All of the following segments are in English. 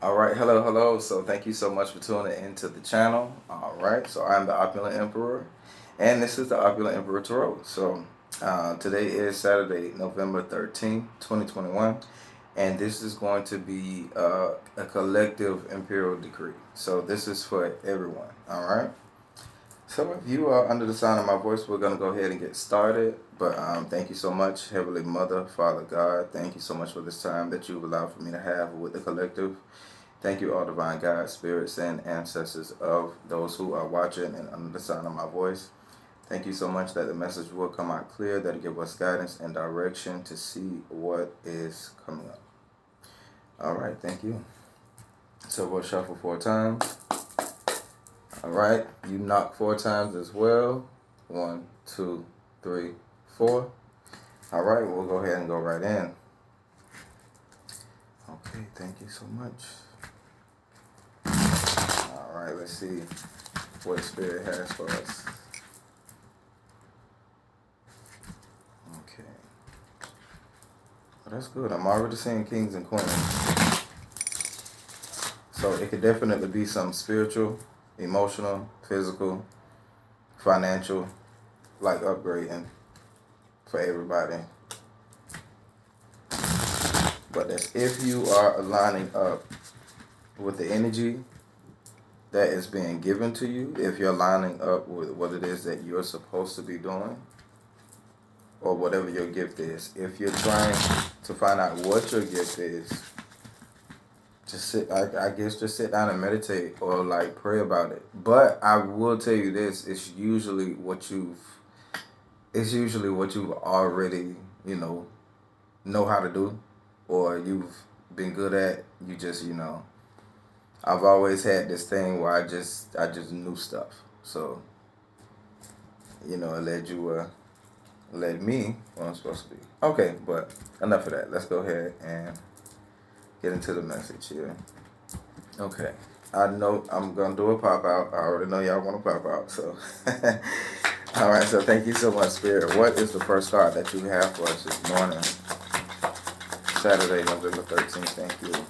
All right, hello. So thank you so much for tuning into the channel. All right, so I'm the Opulent Emperor, and this is the Opulent Emperor Tarot. So today is Saturday, November 13th, 2021, and this is going to be a collective Imperial decree. So this is for everyone. All right. So if you are under the sound of my voice, we're going to go ahead and get started. But thank you so much, Heavenly Mother, Father God. Thank you so much for this time that you've allowed for me to have with the collective. Thank you, all divine guides, spirits, and ancestors of those who are watching and under the sound of my voice. Thank you so much that the message will come out clear, that it give us guidance and direction to see what is coming up. All right, thank you. So we'll shuffle 4 times. All right, you knock 4 times as well. 1, 2, 3, 4. All right, we'll go ahead and go right in. Okay, thank you so much. All right, let's see what Spirit has for us. Okay. Well, that's good. I'm already seeing kings and queens. So it could definitely be some spiritual, emotional, physical, financial, like upgrading for everybody. But that's if you are aligning up with the energy that is being given to you, if you're lining up with what it is that you're supposed to be doing, or whatever your gift is. If you're trying to find out what your gift is, just sit down and meditate or like pray about it. But I will tell you this, it's usually what you've already, know how to do, or you've been good at. You just, I've always had this thing where I just knew stuff. So, it led me where I'm supposed to be. Okay, but enough of that. Let's go ahead and get into the message here. Okay. I know I'm going to do a pop out. I already know y'all want to pop out. So, all right. So thank you so much, Spirit. What is the first card that you have for us this morning? Saturday, November 13th. Thank you.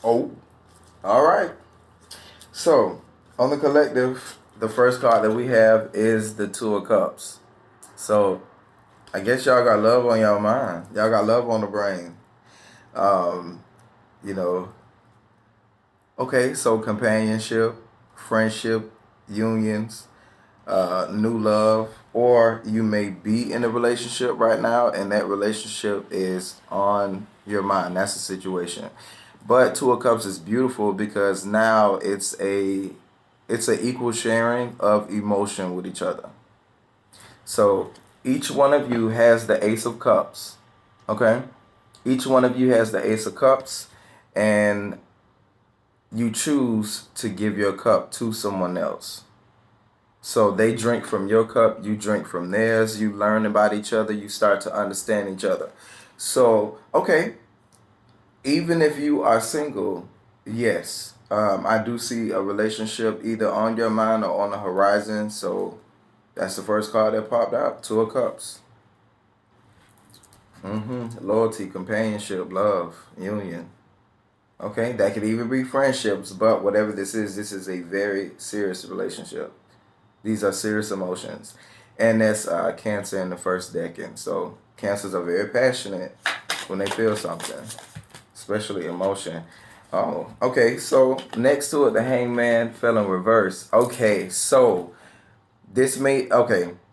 Oh, all right. So, on the collective, the first card that we have is the Two of Cups. So, I guess y'all got love on y'all mind. Y'all got love on the brain. You know. Okay, so companionship, friendship, unions, new love, or you may be in a relationship right now and that relationship is on your mind. That's the situation. But Two of Cups is beautiful because now it's a equal sharing of emotion with each other. So each one of you has the Ace of Cups. Okay? Each one of you has the Ace of Cups, and you choose to give your cup to someone else. So they drink from your cup, you drink from theirs, you learn about each other, you start to understand each other. So, okay, even if you are single, yes, I do see a relationship either on your mind or on the horizon. So that's the first card that popped out, Two of Cups. Loyalty, companionship, love, union. Okay, that could even be friendships, but whatever this is a very serious relationship. These are serious emotions. And that's Cancer in the first decan. So Cancers are very passionate when they feel something, especially emotion. Oh, okay. So next to it, the Hangman fell in reverse. Okay, so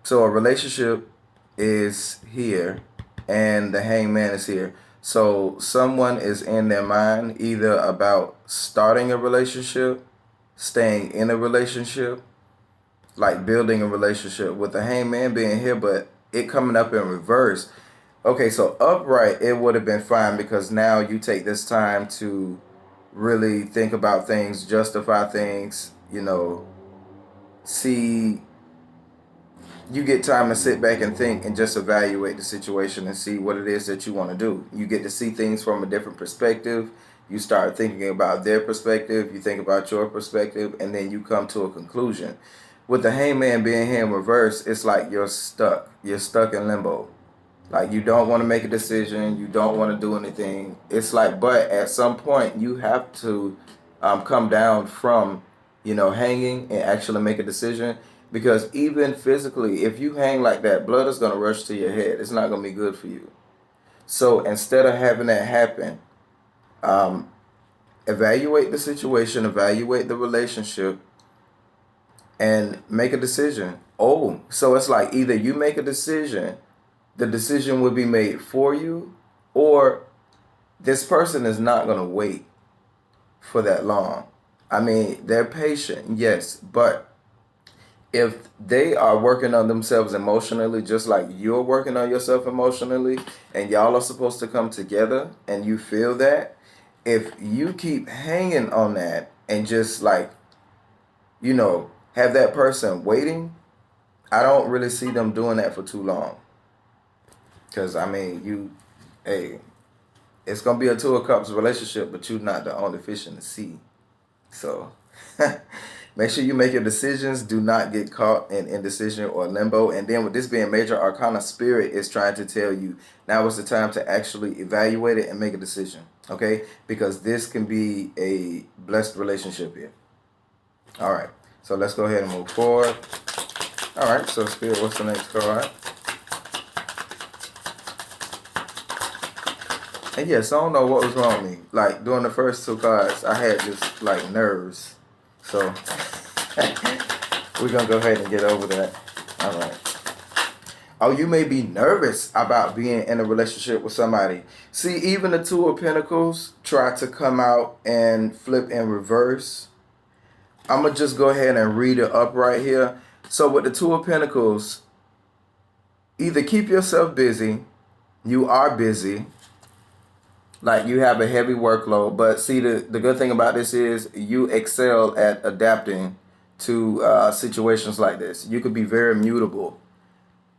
so a relationship is here and the Hangman is here. So someone is in their mind either about starting a relationship, staying in a relationship, like building a relationship, with the Hangman being here, but it coming up in reverse. Okay, so upright, it would have been fine because now you take this time to really think about things, justify things, see, you get time to sit back and think and just evaluate the situation and see what it is that you want to do. You get to see things from a different perspective. You start thinking about their perspective, you think about your perspective, and then you come to a conclusion. with the hangman being here in reverse, it's like you're stuck. You're stuck in limbo. Like you don't want to make a decision. You don't want to do anything. It's like, but at some point you have to come down from, hanging and actually make a decision. Because even physically, if you hang like that, blood is going to rush to your head. It's not going to be good for you. So instead of having that happen, um, evaluate the situation, evaluate the relationship, and make a decision. Oh, so it's like either you make a decision, the decision will be made for you, or this person is not going to wait for that long. I mean, they're patient, yes, but if they are working on themselves emotionally, just like you're working on yourself emotionally, and y'all are supposed to come together, and you feel that, if you keep hanging on that and just like, have that person waiting, I don't really see them doing that for too long. Because, I mean, hey, it's going to be a Two of Cups relationship, but you're not the only fish in the sea. So, make sure you make your decisions. Do not get caught in indecision or limbo. And then with this being major arcana, spirit is trying to tell you now is the time to actually evaluate it and make a decision. Okay? Because this can be a blessed relationship here. All right. So let's go ahead and move forward. All right. So spirit, what's the next card? And yes, I don't know what was wrong with me. Like, during the first two cards, I had just, like, nerves. So, we're going to go ahead and get over that. All right. Oh, you may be nervous about being in a relationship with somebody. See, even the Two of Pentacles try to come out and flip in reverse. I'm going to just go ahead and read it up right here. So, with the Two of Pentacles, either keep yourself busy. You are busy. Like you have a heavy workload, but see the good thing about this is you excel at adapting to situations like this. You could be very mutable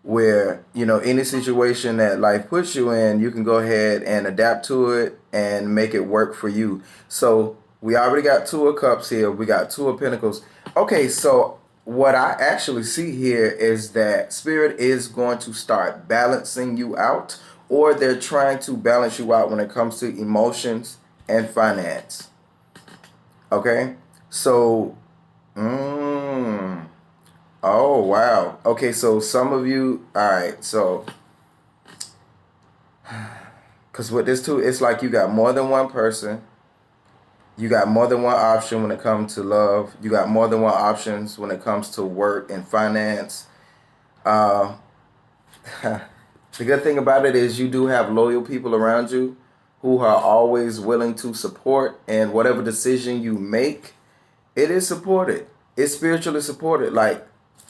where, any situation that life puts you in, you can go ahead and adapt to it and make it work for you. So we already got Two of Cups here. We got Two of Pentacles. Okay, so what I actually see here is that Spirit is going to start balancing you out, or they're trying to balance you out when it comes to emotions and finance. Okay? So, oh, wow. Okay, so some of you, all right, so, because with this too, it's like you got more than one person. You got more than one option when it comes to love. You got more than one options when it comes to work and finance. The good thing about it is you do have loyal people around you who are always willing to support, and whatever decision you make, it is supported. It's spiritually supported. Like,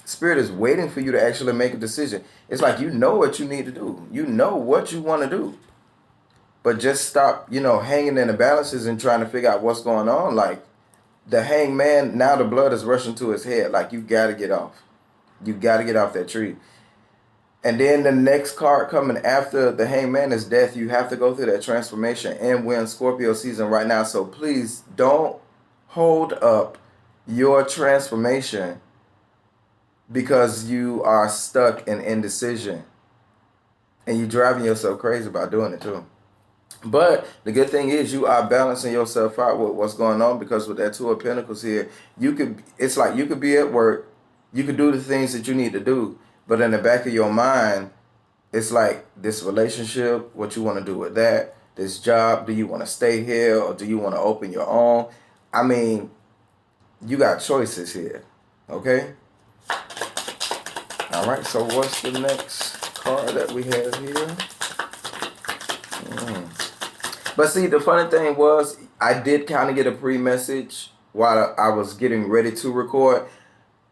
Spirit is waiting for you to actually make a decision. It's like you know what you need to do. You know what you want to do. But just stop, hanging in the balances and trying to figure out what's going on. Like, the hangman, now the blood is rushing to his head. Like, you got to get off. You got to get off that tree. And then the next card coming after the hangman is death. You have to go through that transformation, and we're in Scorpio season right now. So please don't hold up your transformation because you are stuck in indecision. And you're driving yourself crazy about doing it too. But the good thing is you are balancing yourself out with what's going on, because with that Two of Pentacles here, it's like you could be at work, you could do the things that you need to do, but in the back of your mind, it's like this relationship, what you want to do with that, this job, do you want to stay here or do you want to open your own? I mean, you got choices here, okay? All right, so what's the next card that we have here? But see, the funny thing was, I did kind of get a pre-message while I was getting ready to record.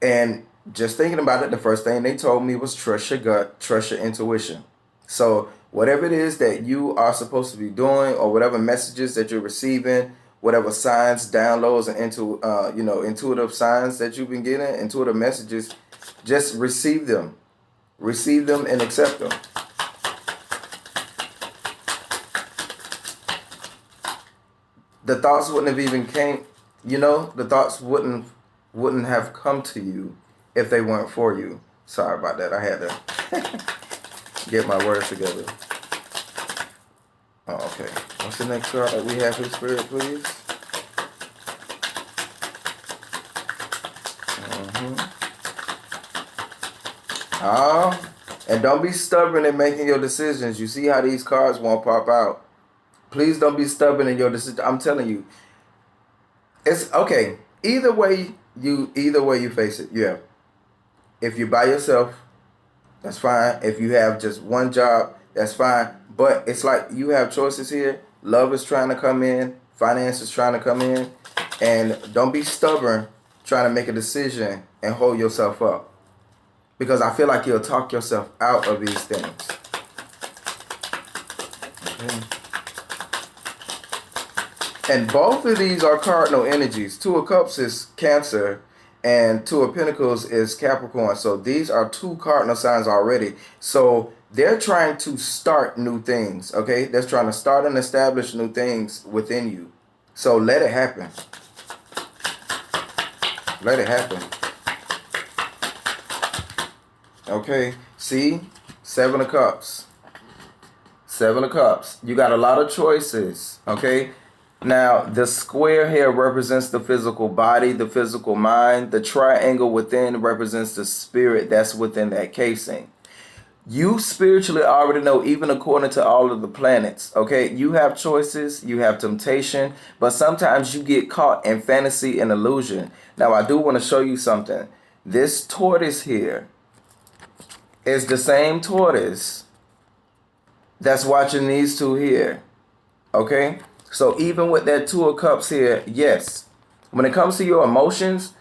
And just thinking about it, the first thing they told me was trust your gut, trust your intuition. So whatever it is that you are supposed to be doing, or whatever messages that you're receiving, whatever signs, downloads, and intuitive signs that you've been getting, intuitive messages, just receive them. Receive them and accept them. The thoughts wouldn't have even came, the thoughts wouldn't have come to you if they weren't for you. Sorry about that. I had to get my words together. Oh, okay. What's the next card that we have here, Spirit, please? Oh, and don't be stubborn in making your decisions. You see how these cards won't pop out. Please don't be stubborn in your decision. I'm telling you, it's okay. Either way you face it. Yeah. If you're by yourself, that's fine. If you have just one job, that's fine. But it's like you have choices here. Love is trying to come in. Finance is trying to come in. And don't be stubborn trying to make a decision and hold yourself up. Because I feel like you'll talk yourself out of these things. Okay. And both of these are cardinal energies. Two of Cups is Cancer and Two of Pentacles is Capricorn. So these are two cardinal signs already. So they're trying to start new things, okay? They're trying to start and establish new things within you. So let it happen. Let it happen. Okay, see? 7 of Cups. 7 of Cups. You got a lot of choices, okay? Now, the square here represents the physical body, the physical mind. The triangle within represents the spirit that's within that casing. You spiritually already know, even according to all of the planets, okay? You have choices, you have temptation, but sometimes you get caught in fantasy and illusion. Now, I do want to show you something. This tortoise here is the same tortoise that's watching these two here, okay? So even with that Two of Cups here, yes, when it comes to your emotions,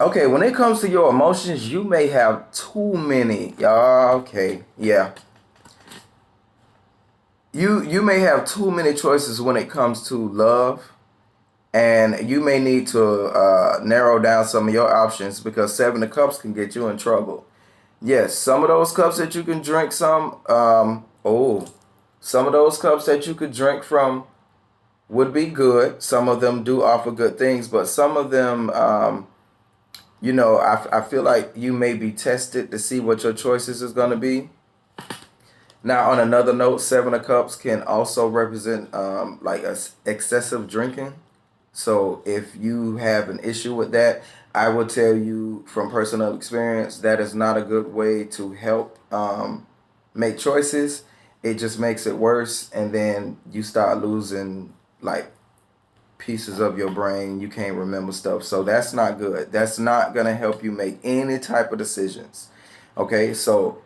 okay, when it comes to your emotions, you may have too many. Okay, yeah. You may have too many choices when it comes to love. And you may need to narrow down some of your options because 7 of Cups can get you in trouble. Yes, some of those cups that you can drink some of those cups that you could drink from would be good. Some of them do offer good things, but some of them, I feel like you may be tested to see what your choices is going to be. Now, on another note, 7 of Cups can also represent like excessive drinking. So if you have an issue with that, I will tell you from personal experience, that is not a good way to help make choices. It just makes it worse. And then you start losing like pieces of your brain. You can't remember stuff. So that's not good. That's not going to help you make any type of decisions. Okay, so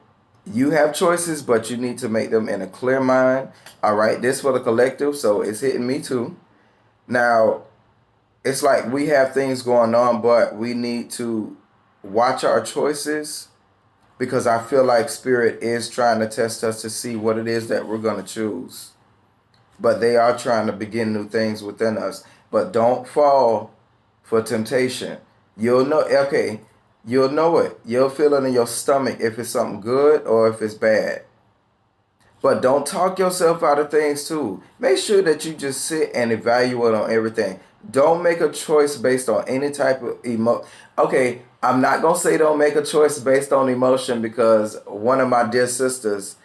you have choices, but you need to make them in a clear mind. All right, this for the collective. So it's hitting me too. Now, it's like we have things going on, but we need to watch our choices because I feel like Spirit is trying to test us to see what it is that we're going to choose. But they are trying to begin new things within us. But don't fall for temptation. You'll know, okay, you'll know it. You'll feel it in your stomach if it's something good or if it's bad. But don't talk yourself out of things too. Make sure that you just sit and evaluate on everything. Don't make a choice based on any type of Okay, I'm not going to say don't make a choice based on emotion because one of my dear sisters,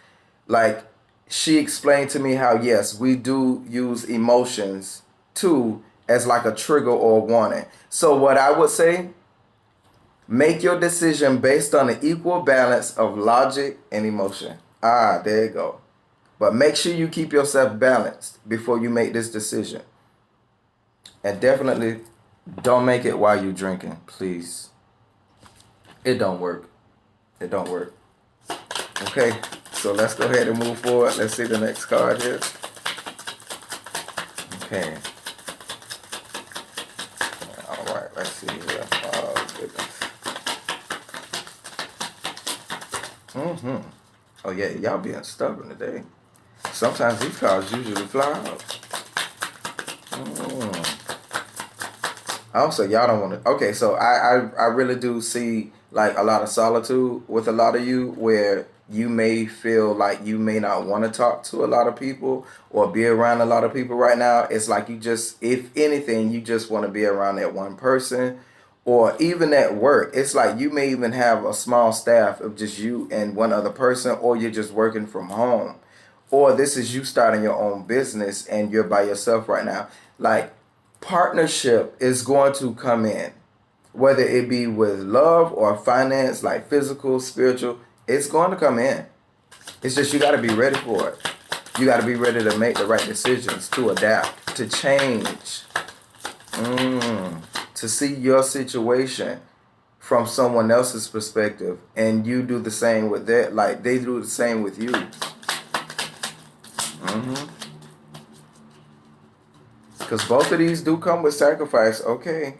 like, she explained to me how, yes, we do use emotions too as like a trigger or a warning. So what I would say, make your decision based on an equal balance of logic and emotion. There you go. But make sure you keep yourself balanced before you make this decision. And definitely don't make it while you're drinking, please. It don't work. It don't work. Okay, so let's go ahead and move forward. Let's see the next card here. Okay. All right, let's see here. Oh, goodness. Oh, yeah, y'all being stubborn today. Sometimes these cards usually fly out. Also, y'all don't want to. Okay, so I really do see like a lot of solitude with a lot of you where you may feel like you may not want to talk to a lot of people or be around a lot of people right now. It's like you just, if anything, you just want to be around that one person or even at work. It's like you may even have a small staff of just you and one other person, or you're just working from home, or this is you starting your own business and you're by yourself right now. Like, partnership is going to come in, whether it be with love or finance, like physical, spiritual, it's going to come in. It's just you got to be ready for it. You got to be ready to make the right decisions, to adapt, to change, to see your situation from someone else's perspective, and you do the same with that, like they do the same with you. Because both of these do come with sacrifice. Okay,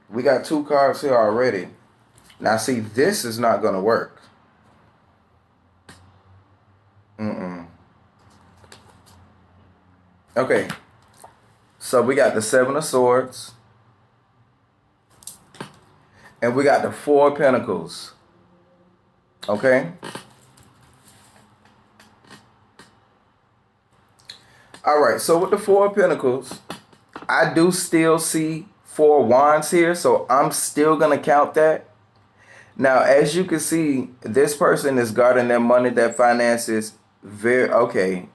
we got 2 cards here already. Now see, this is not going to work. Okay, so we got the 7 of Swords, and we got the 4 of Pentacles. Okay? All right, so with the 4 of Pentacles, I do still see 4 Wands here, so I'm still going to count that. Now, as you can see, this person is guarding their money, their finances, okay.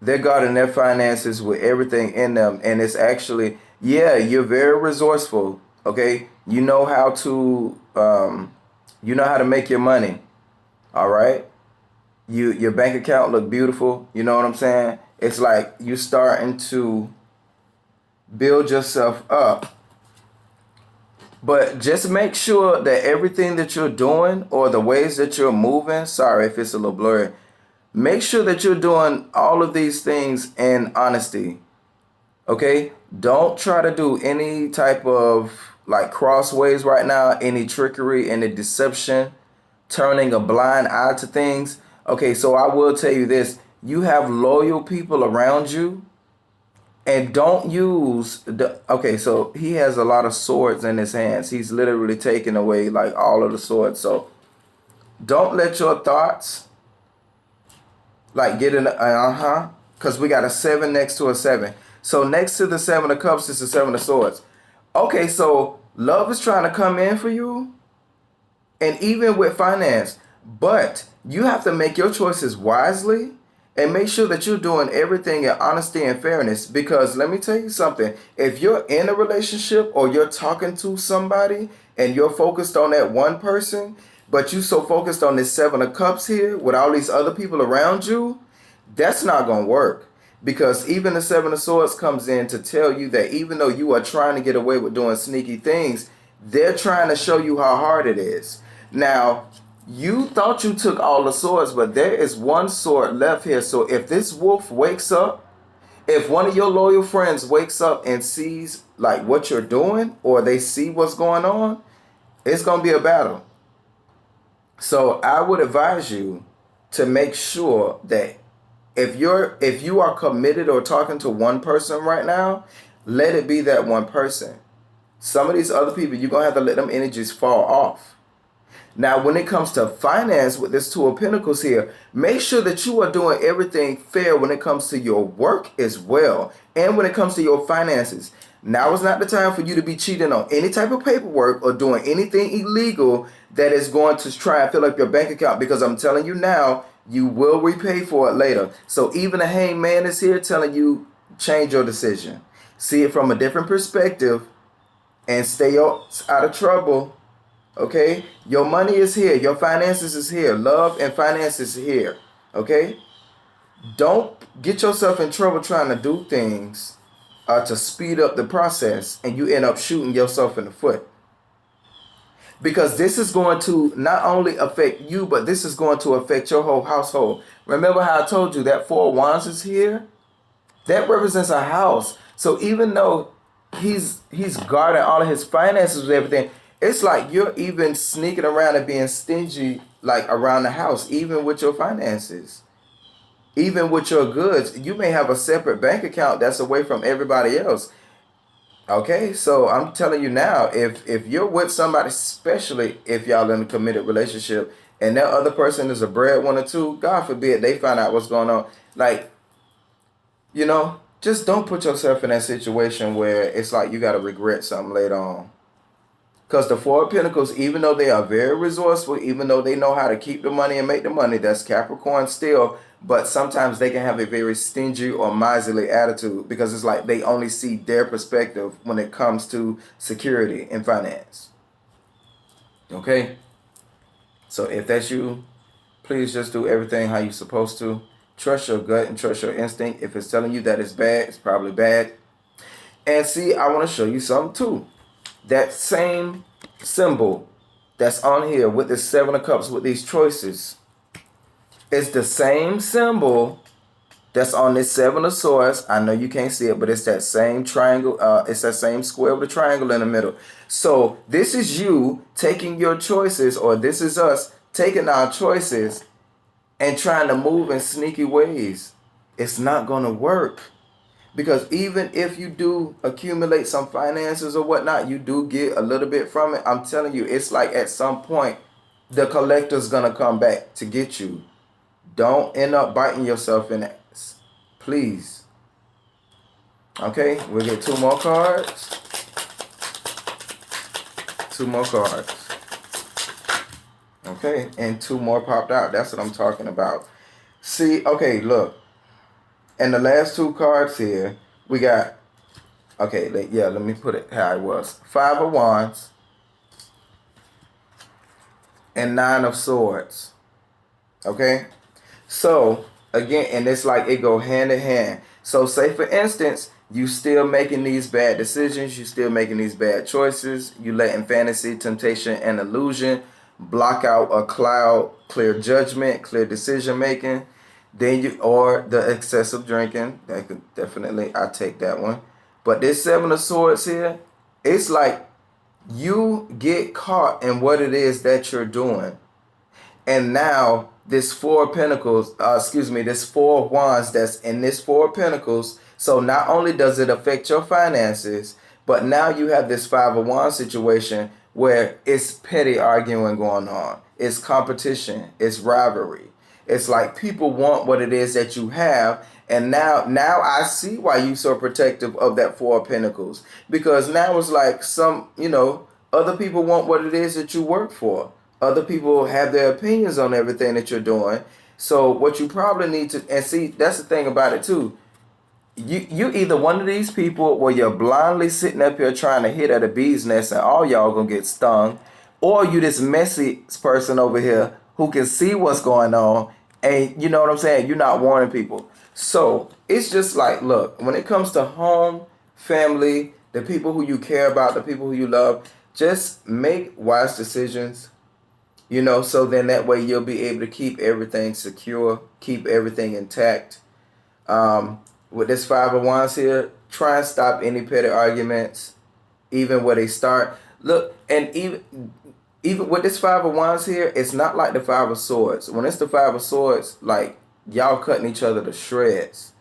They're guarding their finances with everything in them, and it's actually, yeah, you're very resourceful, okay? You know how to make your money, all right? Your bank account look beautiful, you know what I'm saying? It's like you starting to build yourself up. But just make sure that everything that you're doing, or the ways that you're moving, sorry if it's a little blurry, make sure that you're doing all of these things in honesty, okay? Don't try to do any type of like crossways right now, any trickery, any deception, turning a blind eye to things. Okay, so I will tell you this. You have loyal people around you, and don't use the, okay, so he has a lot of swords in his hands. He's literally taking away like all of the swords. So don't let your thoughts like get in because we got a 7 next to a 7. So next to the 7 of Cups is the 7 of Swords. Okay, so love is trying to come in for you, and even with finance, but you have to make your choices wisely and make sure that you're doing everything in honesty and fairness. Because let me tell you something, if you're in a relationship or you're talking to somebody and you're focused on that one person, but you so focused on this 7 of Cups here with all these other people around you, that's not going to work. Because even the 7 of Swords comes in to tell you that even though you are trying to get away with doing sneaky things, they're trying to show you how hard it is. Now, you thought you took all the swords, but there is 1 sword left here. So if this wolf wakes up, if one of your loyal friends wakes up and sees like what you're doing, or they see what's going on, it's going to be a battle. So I would advise you to make sure that if you are committed or talking to one person right now, let it be that one person. Some of these other people, you're going to have to let them energies fall off. Now, when it comes to finance with this 2 of Pentacles here, make sure that you are doing everything fair when it comes to your work as well, and when it comes to your finances. Now is not the time for you to be cheating on any type of paperwork or doing anything illegal that is going to try and fill up your bank account, because I'm telling you now, you will repay for it later. So even a hangman is here telling you, change your decision. See it from a different perspective and stay out of trouble. Okay, your money is here, your finances is here, love and finances is here. Okay, don't get yourself in trouble trying to do things to speed up the process, and you end up shooting yourself in the foot. Because this is going to not only affect you, but this is going to affect your whole household. Remember how I told you that 4 of Wands is here? That represents a house. So even though he's guarding all of his finances and everything, it's like you're even sneaking around and being stingy, like around the house, even with your finances, even with your goods. You may have a separate bank account that's away from everybody else. Okay, so I'm telling you now, if you're with somebody, especially if y'all in a committed relationship, and that other person is a breadwinner too, God forbid they find out what's going on. Like, just don't put yourself in that situation where it's like you got to regret something later on. Because the Four of Pentacles, even though they are very resourceful, even though they know how to keep the money and make the money, that's Capricorn still, but sometimes they can have a very stingy or miserly attitude because it's like they only see their perspective when it comes to security and finance. Okay? So if that's you, please just do everything how you're supposed to. Trust your gut and trust your instinct. If it's telling you that it's bad, it's probably bad. And see, I want to show you something too. That same symbol that's on here with the Seven of Cups with these choices is the same symbol that's on this Seven of Swords. I know you can't see it, but it's that same triangle. It's that same square with a triangle in the middle. So this is you taking your choices, or this is us taking our choices and trying to move in sneaky ways. It's not going to work. Because even if you do accumulate some finances or whatnot, you do get a little bit from it. I'm telling you, it's like at some point, the collector's going to come back to get you. Don't end up biting yourself in the ass. Please. Okay, we'll get two more cards. Two more cards. Okay, and two more popped out. That's what I'm talking about. See, okay, look. And the last two cards here, we got, okay, let me put it how it was. Five of Wands and Nine of Swords. Okay? So, again, and it's like it go hand in hand. So, say for instance, you still making these bad decisions. You still making these bad choices. You letting fantasy, temptation, and illusion block out or cloud clear judgment, clear decision making. Then you, or the excessive drinking, that could definitely, I take that one. But this Seven of Swords here, it's like you get caught in what it is that you're doing. And now this Four of Pentacles, this Four of Wands that's in this Four of Pentacles. So not only does it affect your finances, but now you have this Five of Wands situation where it's petty arguing going on. It's competition. It's rivalry. It's like people want what it is that you have. And now I see why you so protective of that Four of Pentacles. Because now it's like some, other people want what it is that you work for. Other people have their opinions on everything that you're doing. So what you probably need to, and see, that's the thing about it too. You either one of these people where you're blindly sitting up here trying to hit at a bee's nest and all y'all gonna get stung, or you this messy person over here who can see what's going on, and you know what I'm saying, you're not warning people. So it's just like, look, when it comes to home, family, the people who you care about, the people who you love, just make wise decisions, so then that way you'll be able to keep everything secure, keep everything intact. With this Five of Wands here, try and stop any petty arguments, even where they start. Look, and even with this Five of Wands here, it's not like the Five of Swords. When it's the Five of Swords, like y'all cutting each other to shreds,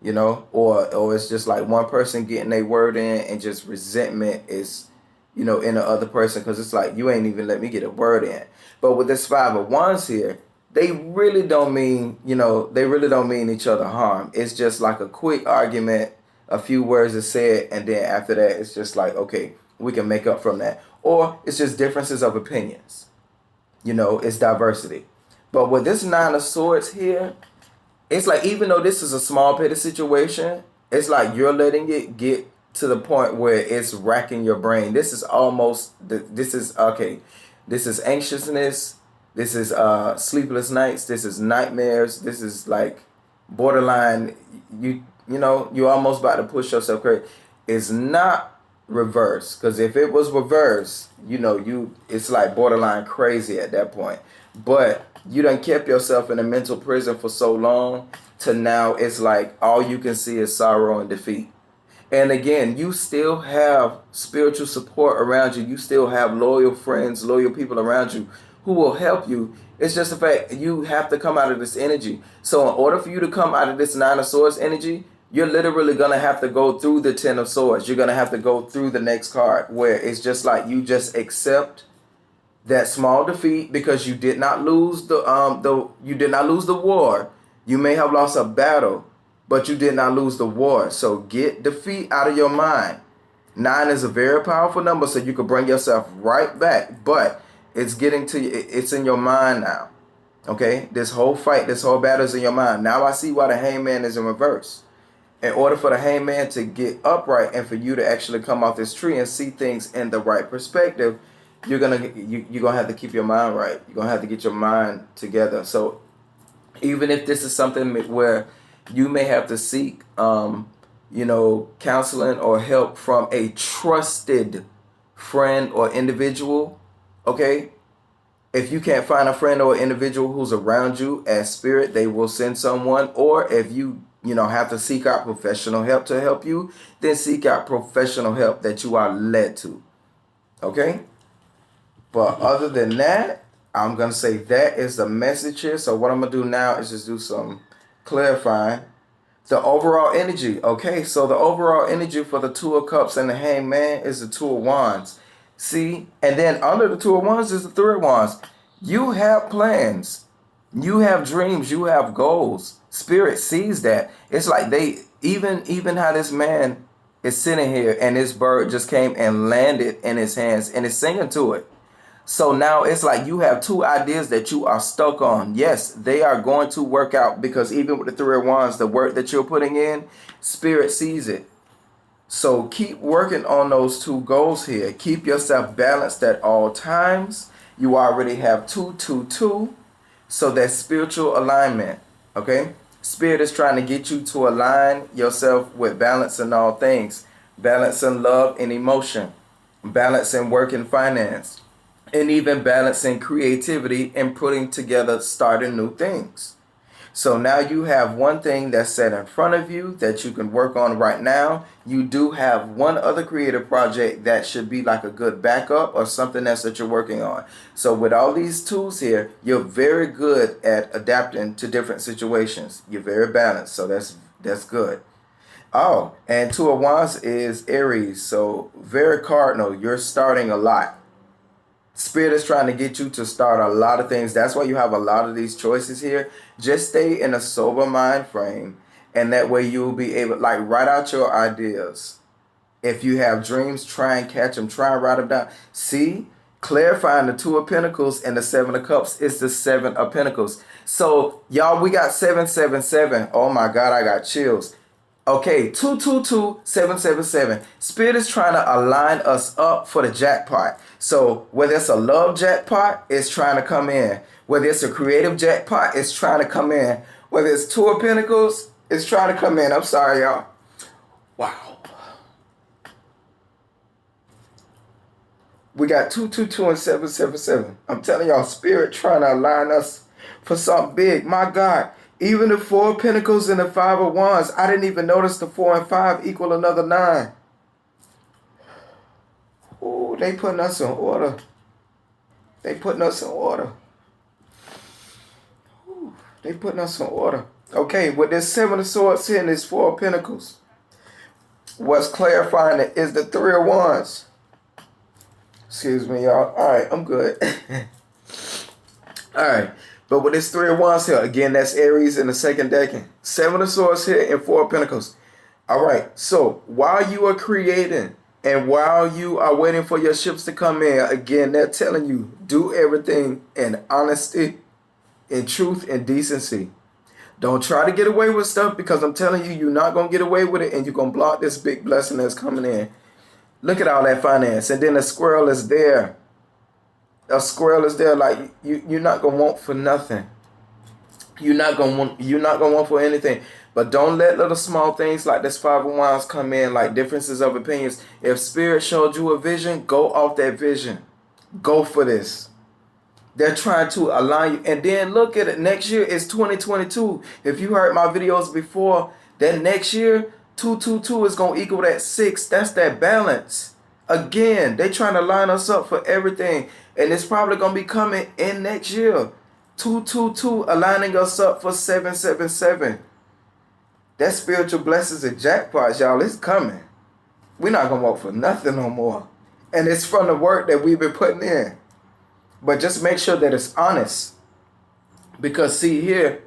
or it's just like one person getting their word in and just resentment is, in the other person, because it's like you ain't even let me get a word in. But with this Five of Wands here, they really don't mean, each other harm. It's just like a quick argument, a few words are said, and then after that, it's just like, okay, we can make up from that. Or it's just differences of opinions. It's diversity. But with this Nine of Swords here, it's like, even though this is a small petty situation, it's like you're letting it get to the point where it's racking your brain. This is anxiousness. This is sleepless nights. This is nightmares. This is like borderline. You're almost about to push yourself crazy. It's not reverse, because if it was reverse, it's like borderline crazy at that point. But you done kept yourself in a mental prison for so long to now it's like all you can see is sorrow and defeat. And again, you still have spiritual support around you. You still have loyal friends, loyal people around you who will help you. It's just the fact you have to come out of this energy. So in order for you to come out of this Nine of Swords energy, you're literally going to have to go through the Ten of Swords. You're going to have to go through the next card, where it's just like you just accept that small defeat because you did not lose the war. You may have lost a battle, but you did not lose the war. So get defeat out of your mind. 9 is a very powerful number, so you can bring yourself right back. But it's getting to you. It's in your mind now. Okay? This whole fight, this whole battle is in your mind. Now I see why the hangman is in reverse. In order for the hangman to get upright and for you to actually come off this tree and see things in the right perspective, you're gonna have to keep your mind right. You're gonna have to get your mind together. So even if this is something where you may have to seek counseling or help from a trusted friend or individual, okay? If you can't find a friend or individual who's around you as spirit, they will send someone. Or if you have to seek out professional help to help you, then seek out professional help that you are led to. Okay? But other than that, I'm going to say that is the message here. So what I'm going to do now is just do some clarifying. The overall energy. Okay, so the overall energy for the Two of Cups and the Hangman is the Two of Wands. See? And then under the Two of Wands is the Three of Wands. You have plans. You have dreams. You have goals. Spirit sees that. It's like they, even how this man is sitting here and this bird just came and landed in his hands and is singing to it. So now it's like you have two ideas that you are stuck on. Yes, they are going to work out because even with the Three of Wands, the work that you're putting in, Spirit sees it. So keep working on those two goals here. Keep yourself balanced at all times. You already have 222. So that's spiritual alignment. Okay? Spirit is trying to get you to align yourself with balance in all things. Balance in love and emotion. Balance in work and finance. And even balancing creativity and putting together, starting new things. So now you have one thing that's set in front of you that you can work on right now. You do have one other creative project that should be like a good backup or something else that you're working on. So with all these tools here, you're very good at adapting to different situations. You're very balanced. So that's good. Oh, and Two of Wands is Aries. So very cardinal. You're starting a lot. Spirit is trying to get you to start a lot of things. That's why you have a lot of these choices here. Just stay in a sober mind frame. And that way you'll be able, like, write out your ideas. If you have dreams, try and catch them. Try and write them down. See? Clarifying the Two of Pentacles and the Seven of Cups is the Seven of Pentacles. So, y'all, we got 777. Oh, my God, I got chills. Okay, 222-777. Spirit is trying to align us up for the jackpot. So whether it's a love jackpot, it's trying to come in. Whether it's a creative jackpot, it's trying to come in. Whether it's Two of Pentacles, it's trying to come in. I'm sorry, y'all. Wow. We got 222 and 777. I'm telling y'all, Spirit trying to align us for something big. My God. Even the Four of Pentacles and the Five of Wands, I didn't even notice the 4 and 5 equal another 9. Ooh, they putting us in order. They putting us in order. Ooh, they putting us in order. Okay, with this 7 of Swords here and this 4 of Pentacles, what's clarifying it is the 3 of Wands. Excuse me, y'all. All right, I'm good. All right. But with this 3 of Wands here, again, that's Aries in the second decan. 7 of Swords here and 4 of Pentacles. All right. So while you are creating and while you are waiting for your ships to come in, again, they're telling you, do everything in honesty, in truth, and decency. Don't try to get away with stuff because I'm telling you, you're not going to get away with it and you're going to block this big blessing that's coming in. Look at all that finance. And then the squirrel is there. A squirrel is there, like you're not gonna want for nothing. You're not gonna want for anything. But don't let little small things like this 5 of Wands come in, like differences of opinions. If Spirit showed you a vision, go off that vision. Go for this. They're trying to align you. And then look at it. Next year is 2022. If you heard my videos before, then next year 222 is gonna equal that 6. That's that balance. Again, they trying to line us up for everything. And it's probably going to be coming in next year. 222 aligning us up for 777. That spiritual blessings and jackpots, y'all, it's coming. We're not going to work for nothing no more. And it's from the work that we've been putting in. But just make sure that it's honest. Because see here,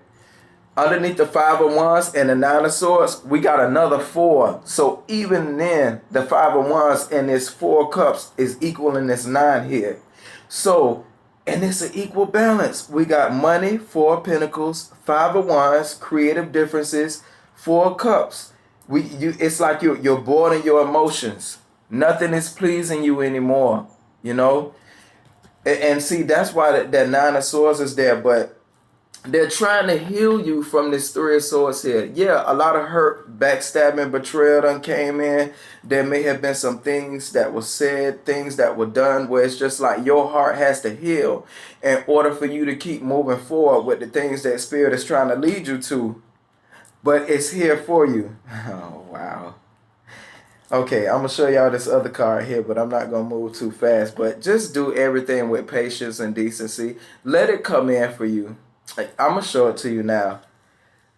Underneath the 5 of Wands and the 9 of Swords, we got another 4. So even then, the 5 of Wands and this 4 of Cups is equaling this 9 here. So, and it's an equal balance. We got money, 4 of Pentacles, 5 of Wands, creative differences, 4 of Cups. It's like you're bored in your emotions. Nothing is pleasing you anymore, you know? And see, that's why that 9 of Swords is there, but they're trying to heal you from this 3 of Swords here. Yeah, a lot of hurt, backstabbing, betrayal done came in. There may have been some things that were said, things that were done, where it's just like your heart has to heal in order for you to keep moving forward with the things that Spirit is trying to lead you to. But it's here for you. Oh, wow. Okay, I'm going to show y'all this other card here, but I'm not going to move too fast. But just do everything with patience and decency. Let it come in for you. I'm going to show it to you now.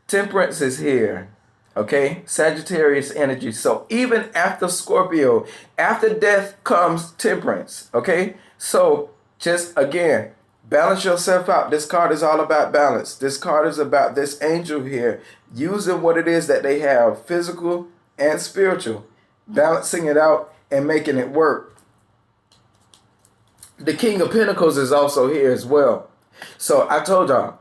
Temperance is here. Okay? Sagittarius energy. So even after Scorpio, after death comes temperance. Okay? So just again, balance yourself out. This card is all about balance. This card is about this angel here using what it is that they have, physical and spiritual, balancing it out and making it work. The King of Pentacles is also here as well. So I told y'all,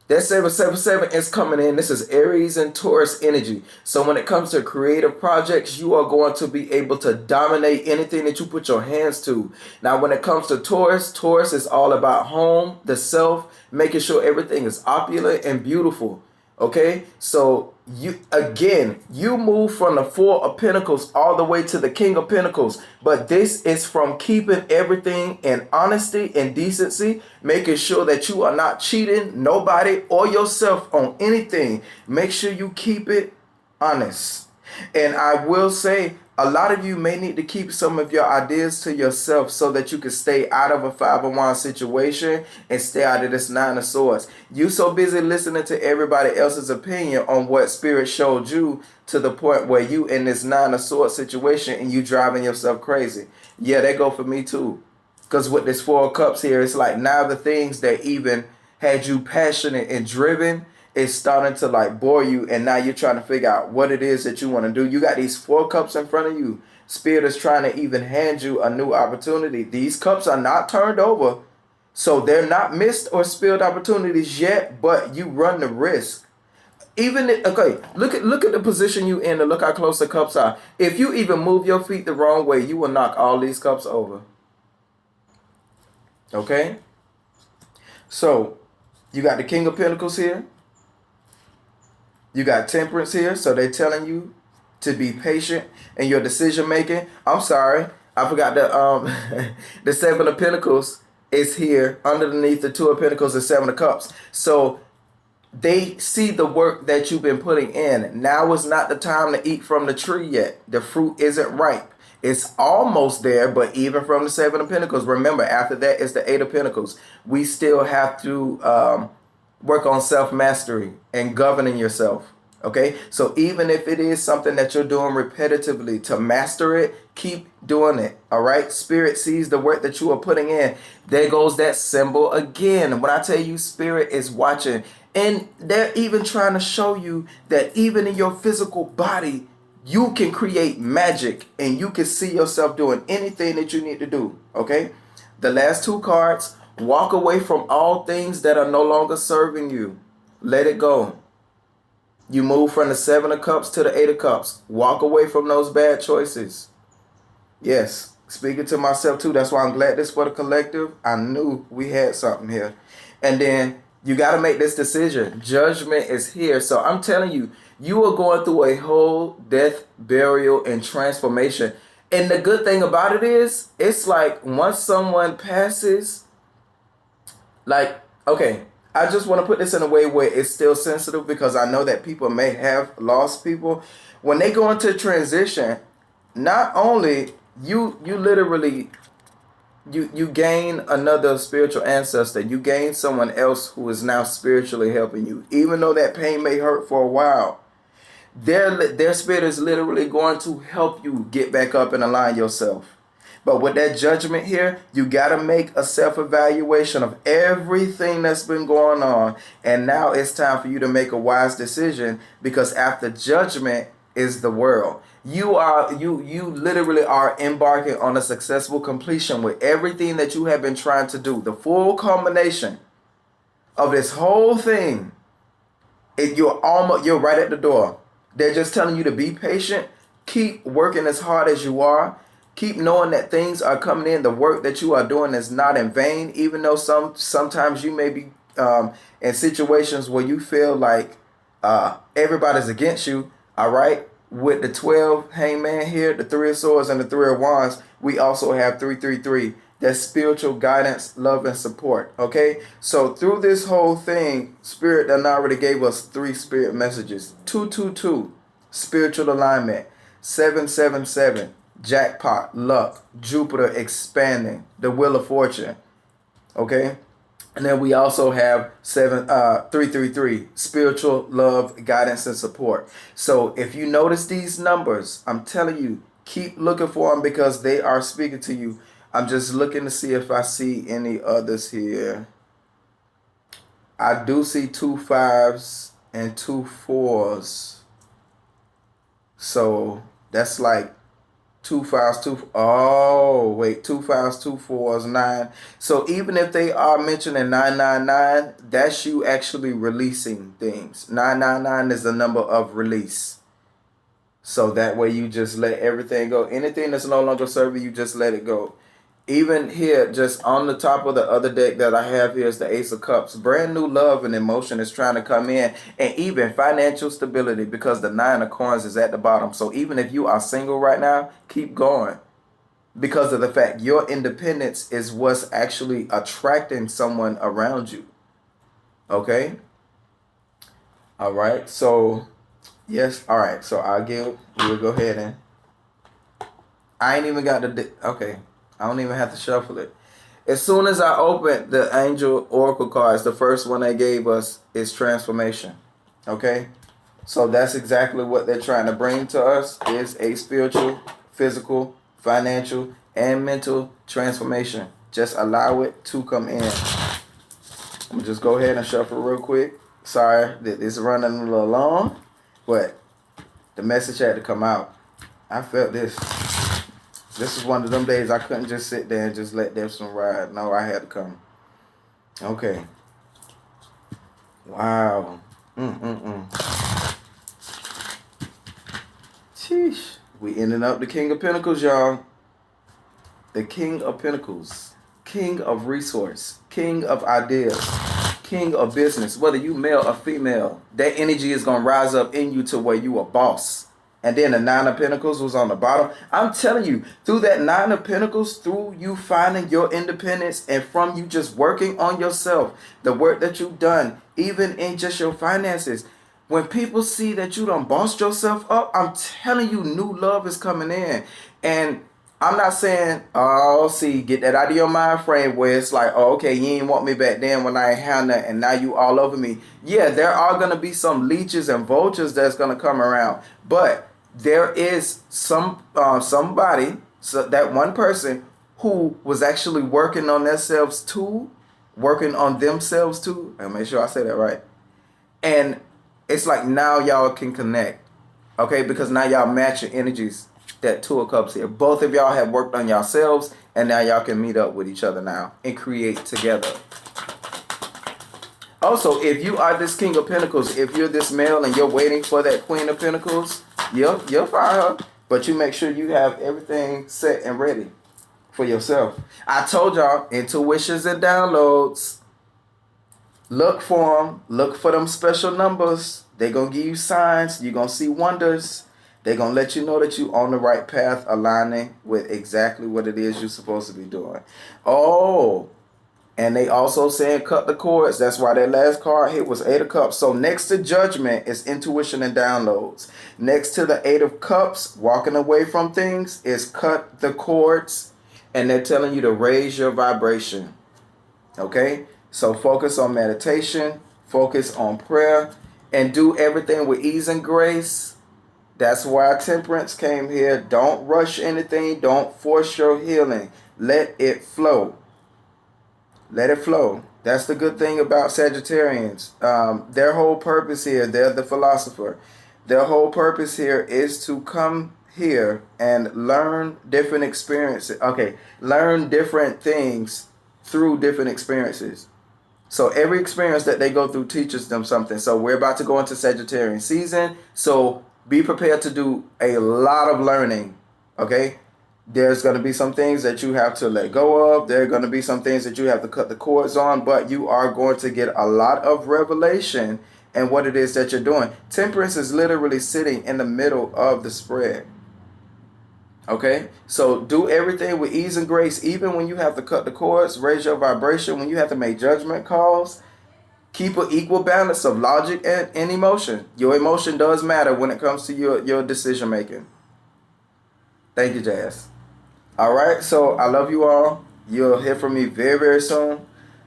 that 777 is coming in. This is Aries and Taurus energy. So when it comes to creative projects, you are going to be able to dominate anything that you put your hands to. Now, when it comes to Taurus, Taurus is all about home, the self, making sure everything is opulent and beautiful. Okay, so you move from the 4 of Pentacles all the way to the King of Pentacles, but this is from keeping everything in honesty and decency, making sure that you are not cheating nobody or yourself on anything. Make sure you keep it honest. And I will say, a lot of you may need to keep some of your ideas to yourself so that you can stay out of a 5 of Wands situation and stay out of this 9 of Swords. You so busy listening to everybody else's opinion on what Spirit showed you to the point where you in this 9 of Swords situation and you driving yourself crazy. Yeah, that go for me too. Because with this 4 of Cups here, it's like now the things that even had you passionate and driven, it's starting to like bore you, and now you're trying to figure out what it is that you want to do. You got these 4 cups in front of you. Spirit is trying to even hand you a new opportunity. These cups are not turned over, so they're not missed or spilled opportunities yet, but you run the risk. Okay, look at the position you in and look how close the cups are. If you even move your feet the wrong way, you will knock all these cups over. Okay? So, you got the King of Pentacles here. You got Temperance here, so they're telling you to be patient in your decision making. I'm sorry, I forgot the the 7 of Pentacles is here underneath the 2 of Pentacles and 7 of Cups. So they see the work that you've been putting in. Now is not the time to eat from the tree yet. The fruit isn't ripe. It's almost there, but even from the 7 of Pentacles, remember, after that is the 8 of Pentacles. We still have to work on self-mastery and governing yourself. Okay, so even if it is something that you're doing repetitively, to master it, keep doing it. All right, Spirit sees the work that you are putting in. There goes that symbol again. When I tell you Spirit is watching, and they're even trying to show you that even in your physical body, you can create magic and you can see yourself doing anything that you need to do. Okay, the last 2 cards. Walk away from all things that are no longer serving you. Let it go. You move from the 7 of Cups to the 8 of Cups. Walk away from those bad choices. Yes, speaking to myself too. That's why I'm glad this for the collective. I knew we had something here. And then you got to make this decision. Judgment is here. So I'm telling you, you are going through a whole death, burial, and transformation. And the good thing about it is, it's like once someone passes, like, okay, I just want to put this in a way where it's still sensitive because I know that people may have lost people. When they go into transition, not only you literally, you gain another spiritual ancestor. You gain someone else who is now spiritually helping you. Even though that pain may hurt for a while, their spirit is literally going to help you get back up and align yourself. But with that judgment here, you got to make a self-evaluation of everything that's been going on. And now it's time for you to make a wise decision, because after judgment is the world. You literally are embarking on a successful completion with everything that you have been trying to do. The full culmination of this whole thing. You're right at the door. They're just telling you to be patient. Keep working as hard as you are. Keep knowing that things are coming in. The work that you are doing is not in vain, even though sometimes you may be in situations where you feel like everybody's against you. All right. With the 12 hangman here, the 3 of swords and the 3 of wands, we also have 333. That's spiritual guidance, love, and support. Okay, so through this whole thing, Spirit done already gave us 3 spirit messages. 222, spiritual alignment. 777, jackpot, luck, Jupiter expanding, the wheel of fortune. Okay, and then we also have 333, spiritual love, guidance, and support. So if you notice these numbers, I'm telling you, keep looking for them, because they are speaking to you. I'm just looking to see if I see any others here. I do see 2 5s and 2 4s. So that's like 2 5s, 2. Oh, wait, 2 5s, 2 4s, 9. So even if they are mentioning 999, that's you actually releasing things. 999 is the number of release. So that way you just let everything go. Anything that's no longer serving you, just let it go. Even here, just on the top of the other deck that I have here is the Ace of Cups. Brand new love and emotion is trying to come in, and even financial stability, because the 9 of Coins is at the bottom. So even if you are single right now, keep going, because of the fact your independence is what's actually attracting someone around you. Okay? All right. So, yes. All right. So we'll go ahead and I ain't even got the, okay. I don't even have to shuffle it. As soon as I open the Angel Oracle cards, the first one they gave us is transformation. Okay? So that's exactly what they're trying to bring to us, is a spiritual, physical, financial, and mental transformation. Just allow it to come in. I'm going to just go ahead and shuffle real quick. Sorry that this is running a little long, but the message had to come out. I felt this. This is one of them days I couldn't just sit there and just let this one ride. No, I had to come. Okay. Wow. Sheesh. We ending up the King of Pentacles, y'all. The King of Pentacles. King of resource. King of ideas. King of business. Whether you male or female, that energy is going to rise up in you to where you a boss. And then the 9 of Pentacles was on the bottom. I'm telling you, through that 9 of Pentacles, through you finding your independence and from you just working on yourself, the work that you've done, even in just your finances, when people see that you done bossed yourself up, I'm telling you, new love is coming in. And I'm not saying, oh, see, get that out of your mind frame where it's like, oh, okay, you ain't want me back then when I ain't had nothing, and now you all over me. Yeah, there are going to be some leeches and vultures that's going to come around. But there is somebody, so that one person who was actually working on themselves too, and make sure I say that right. And it's like now y'all can connect, okay? Because now y'all match your energies. That 2 of Cups here. Both of y'all have worked on yourselves, and now y'all can meet up with each other now and create together. Also, if you are this King of Pentacles, if you're this male and you're waiting for that Queen of Pentacles, you'll find her. But you make sure you have everything set and ready for yourself. I told y'all, intuitions and downloads. Look for them. Look for them special numbers. They're going to give you signs. You're going to see wonders. They're going to let you know that you're on the right path, aligning with exactly what it is you're supposed to be doing. Oh, and they also saying cut the cords. That's why that last card hit was 8 of Cups. So next to judgment is intuition and downloads. Next to the 8 of Cups, walking away from things, is cut the cords. And they're telling you to raise your vibration. Okay? So focus on meditation, focus on prayer, and do everything with ease and grace. That's why Temperance came here. Don't rush anything. Don't force your healing. Let it flow. Let it flow. That's the good thing about Sagittarians. Their whole purpose here, they're the philosopher. Their whole purpose here is to come here and learn different experiences. Okay, learn different things through different experiences. So every experience that they go through teaches them something. So we're about to go into Sagittarian season. So be prepared to do a lot of learning. Okay? There's going to be some things that you have to let go of. There are going to be some things that you have to cut the cords on. But you are going to get a lot of revelation in what it is that you're doing. Temperance is literally sitting in the middle of the spread. Okay, so do everything with ease and grace, even when you have to cut the cords, raise your vibration, when you have to make judgment calls. Keep an equal balance of logic and emotion. Your emotion does matter when it comes to your decision making. Thank you, Jazz. All right, so I love you all. You'll hear from me very, very soon.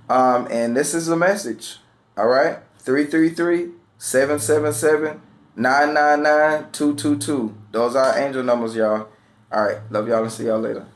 And this is a message. All right, 333-777-999-222. Those are angel numbers, y'all. All right. Love y'all and see y'all later.